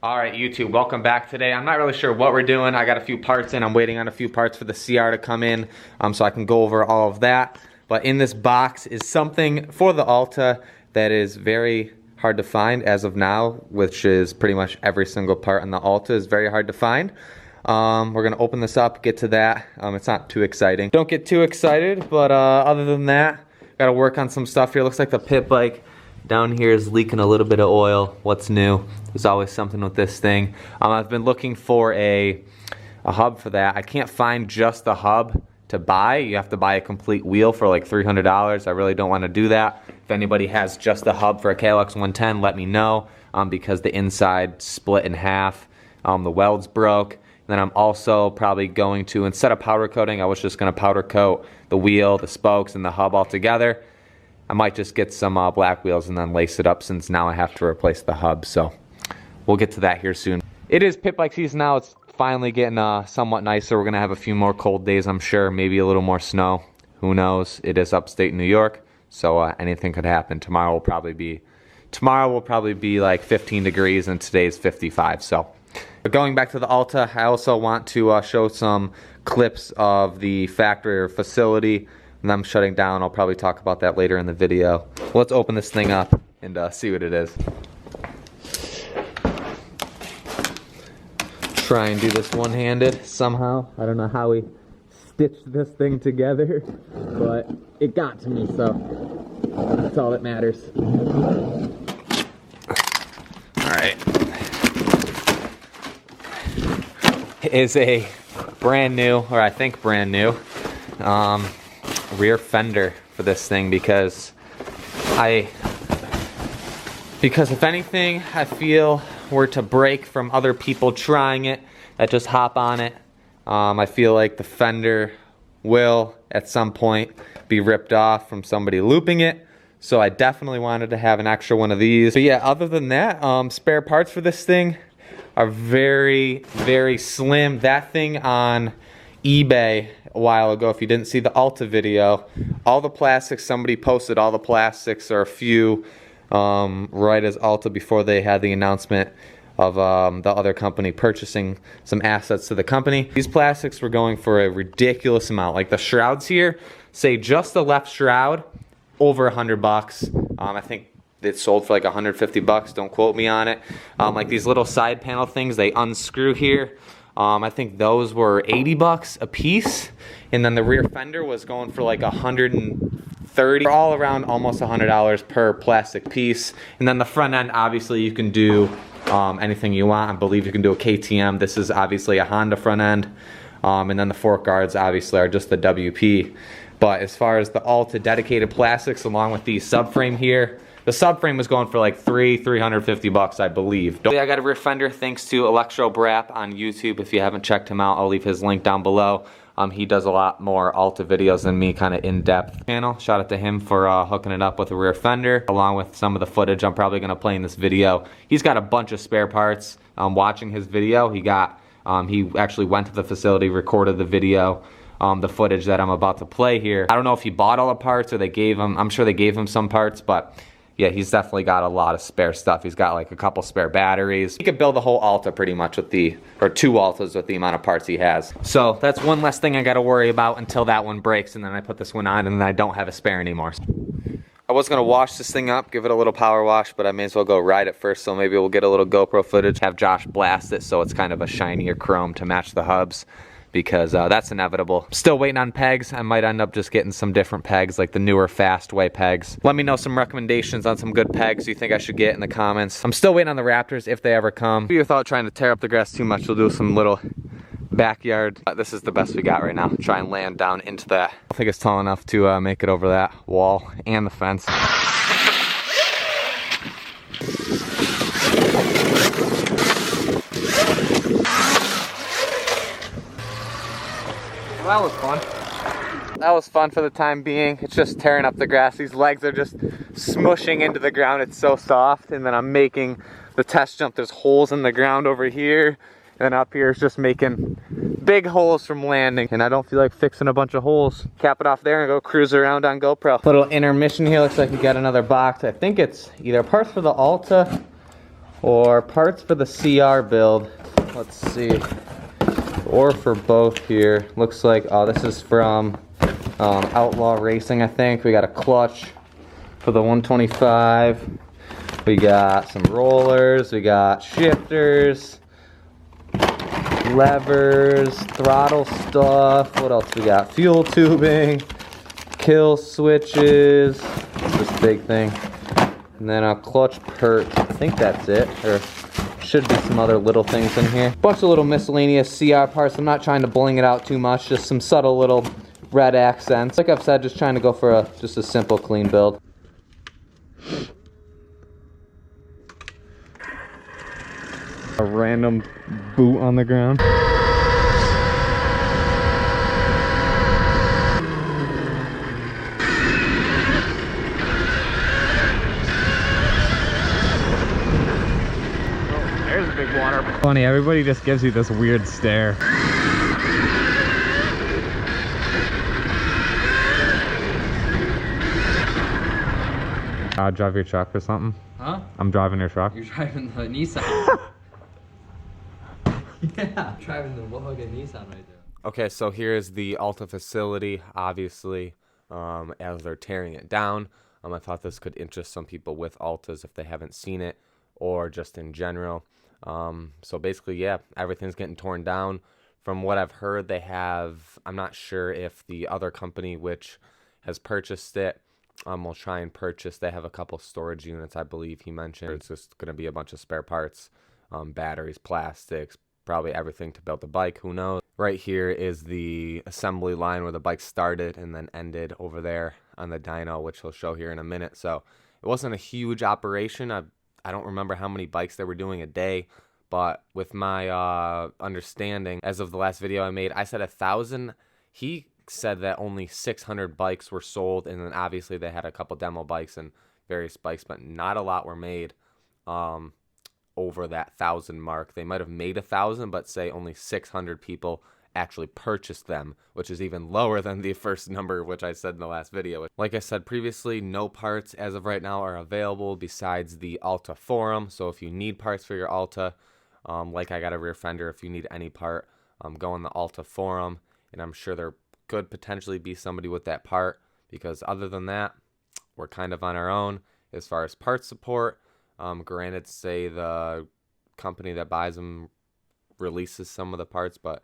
Alright YouTube, welcome back today. I'm not really sure what we're doing. I got a few parts in. I'm waiting on a few parts for the CR to come in so I can go over all of that. But in this box is something for the Alta that is very hard to find as of now, which is pretty much every single part on the Alta is very hard to find. We're going to open this up, get to that. It's not too exciting. Don't get too excited, but other than that, got to work on some stuff here. Looks like the pit bike down here is leaking a little bit of oil. What's new? There's always something with this thing. I've been looking for a hub for that. I can't find just the hub to buy. You have to buy a complete wheel for like $300. I really don't want to do that. If anybody has just the hub for a KLX 110, let me know because the inside split in half. The welds broke. And then I'm also probably going to, instead of powder coating, I was just going to powder coat the wheel, the spokes, and the hub all together. I might just get some black wheels and then lace it up since now I have to replace the hub. So we'll get to that here soon. It is pit bike season now. It's finally getting somewhat nicer. We're going to have a few more cold days, I'm sure. Maybe a little more snow. Who knows? It is upstate New York, so anything could happen. Tomorrow will probably be like 15 degrees and today's 55. So but going back to the Alta, I also want to show some clips of the factory or facility. And them shutting down. I'll probably talk about that later in the video. Let's open this thing up and see what it is. Try and do this one-handed somehow. I don't know how we stitched this thing together, but it got to me, so that's all that matters. Alright. It is a brand new, or I think brand new, rear fender for this thing because if anything I feel were to break from other people trying it that just hop on it, I feel like the fender will at some point be ripped off from somebody looping it, so I definitely wanted to have an extra one of these. But yeah, other than that, spare parts for this thing are very, very slim. That thing on eBay a while ago, if you didn't see the Alta video, all the plastics, somebody posted all the plastics or a few right as Alta before they had the announcement of the other company purchasing some assets to the company. These plastics were going for a ridiculous amount. Like the shrouds here, say just the left shroud, over $100. I think it sold for like $150. Don't quote me on it. Like these little side panel things, they unscrew here. I think those were $80 a piece, and then the rear fender was going for like $130. All around almost $100 per plastic piece. And then the front end, obviously you can do anything you want. I believe you can do a KTM. This is obviously a Honda front end, and then the fork guards obviously are just the WP. But as far as the Alta dedicated plastics, along with the subframe here, the subframe was going for like $350, I believe. I got a rear fender thanks to Electro Brap on YouTube. If you haven't checked him out, I'll leave his link down below. He does a lot more Alta videos than me, kind of in-depth channel. Shout out to him for hooking it up with a rear fender, along with some of the footage I'm probably going to play in this video. He's got a bunch of spare parts. Watching his video, he actually went to the facility, recorded the video. The footage that I'm about to play here. I don't know if he bought all the parts or they gave him, I'm sure they gave him some parts, but yeah, he's definitely got a lot of spare stuff. He's got like a couple spare batteries. He could build a whole Alta pretty much with or two Altas with the amount of parts he has. So that's one less thing I gotta worry about until that one breaks, and then I put this one on and then I don't have a spare anymore. I was gonna wash this thing up, give it a little power wash, but I may as well go ride it first, so maybe we'll get a little GoPro footage, have Josh blast it so it's kind of a shinier chrome to match the hubs, because that's inevitable. Still waiting on pegs. I might end up just getting some different pegs, like the newer Fastway pegs. Let me know some recommendations on some good pegs you think I should get in the comments. I'm still waiting on the Raptors if they ever come. Without trying to tear up the grass too much, we'll do some little backyard. This is the best we got right now. Try and land down into that. I don't think it's tall enough to make it over that wall and the fence. Well, that was fun. That was fun for the time being. It's just tearing up the grass. These legs are just smushing into the ground. It's so soft. And then I'm making the test jump. There's holes in the ground over here. And then up here is just making big holes from landing. And I don't feel like fixing a bunch of holes. Cap it off there and go cruise around on GoPro. Little intermission here. Looks like we got another box. I think it's either parts for the Alta or parts for the CR build. Let's see. Or for both here. Looks like, oh, this is from Outlaw Racing, I think. We got a clutch for the 125. We got some rollers. We got shifters, levers, throttle stuff. What else we got? Fuel tubing, kill switches. What's this big thing? And then a clutch perch. I think that's it. Or should be some other little things in here. Bunch of little miscellaneous CR parts. I'm not trying to bling it out too much. Just some subtle little red accents. Like I've said, just trying to go for just a simple, clean build. A random boot on the ground. Funny, everybody just gives you this weird stare. I'll drive your truck or something. Huh? I'm driving your truck. You're driving the Nissan. Yeah, driving the Monagan Nissan right there. Okay, so here's the Alta facility, obviously, as they're tearing it down. I thought this could interest some people with Altas if they haven't seen it, or just in general. So basically, yeah, everything's getting torn down. From what I've heard, they have, I'm not sure if the other company which has purchased it will try and purchase. They have a couple storage units, I believe he mentioned. It's just going to be a bunch of spare parts, batteries, plastics, probably everything to build the bike, who knows. Right here is the assembly line where the bike started and then ended over there on the dyno, which he'll show here in a minute. So it wasn't a huge operation. I don't remember how many bikes they were doing a day, but with my understanding, as of the last video I made, I said 1,000. He said that only 600 bikes were sold, and then obviously they had a couple demo bikes and various bikes, but not a lot were made over that 1,000 mark. They might have made 1,000, but say only 600 people actually purchased them, which is even lower than the first number, which I said in the last video. Like I said previously, no parts as of right now are available besides the Alta forum. So if you need parts for your Alta, like I got a rear fender, if you need any part, go on the Alta forum, and I'm sure there could potentially be somebody with that part, because other than that, we're kind of on our own as far as part support. Granted, say the company that buys them releases some of the parts, but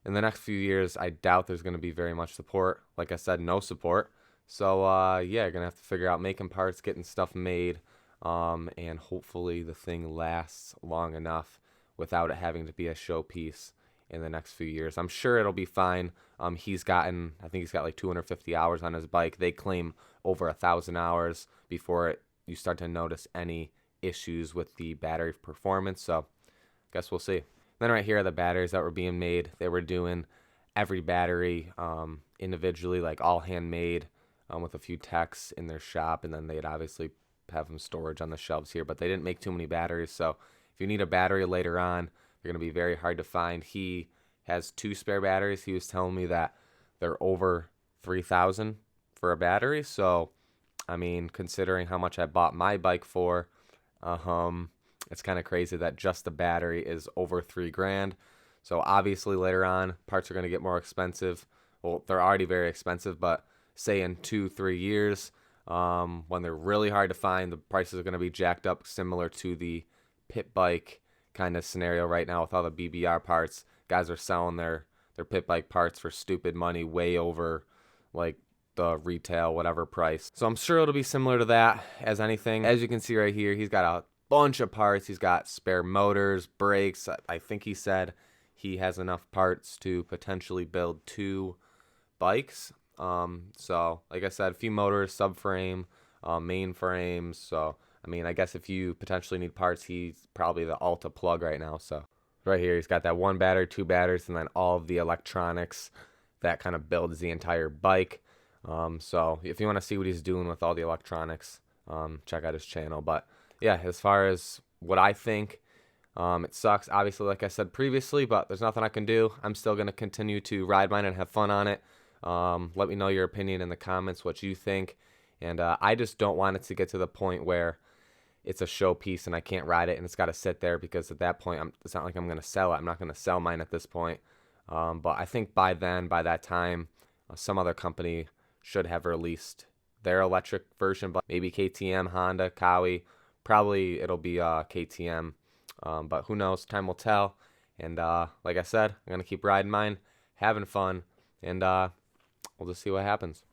in the next few years, I doubt there's going to be very much support. Like I said, no support. So, yeah, you're going to have to figure out making parts, getting stuff made, and hopefully the thing lasts long enough without it having to be a showpiece in the next few years. I'm sure it'll be fine. I think he's got like 250 hours on his bike. They claim over 1,000 hours before you start to notice any issues with the battery performance. So, I guess we'll see. Then right here are the batteries that were being made. They were doing every battery individually, like all handmade, with a few techs in their shop, and then they'd obviously have them storage on the shelves here. But they didn't make too many batteries, so if you need a battery later on, they're going to be very hard to find. He has 2 spare batteries. He was telling me that they're over 3,000 for a battery. So, I mean, considering how much I bought my bike for, it's kind of crazy that just the battery is over $3,000. So obviously later on, parts are going to get more expensive. Well, they're already very expensive, but say in 2-3 years, when they're really hard to find, the prices are going to be jacked up, similar to the pit bike kind of scenario right now with all the BBR parts. Guys are selling their pit bike parts for stupid money, way over like the retail whatever price. So I'm sure it'll be similar to that as anything. As you can see right here, he's got a bunch of parts. He's got spare motors, brakes. I think he said he has enough parts to potentially build 2 bikes. So like I said, a few motors, subframe, main frames. So I mean, I guess if you potentially need parts, he's probably the Alta plug right now. So right here, he's got that 1 battery, 2 batteries, and then all of the electronics that kind of builds the entire bike. So if you want to see what he's doing with all the electronics, check out his channel. But yeah, as far as what I think, it sucks, obviously, like I said previously, but there's nothing I can do. I'm still going to continue to ride mine and have fun on it. Let me know your opinion in the comments, what you think. And I just don't want it to get to the point where it's a showpiece and I can't ride it and it's got to sit there, because at that point it's not like I'm going to sell it. I'm not going to sell mine at this point. But I think by that time, some other company should have released their electric version, but maybe KTM, Honda, Kawi. Probably it'll be KTM, but who knows? Time will tell. And like I said, I'm going to keep riding mine, having fun, and we'll just see what happens.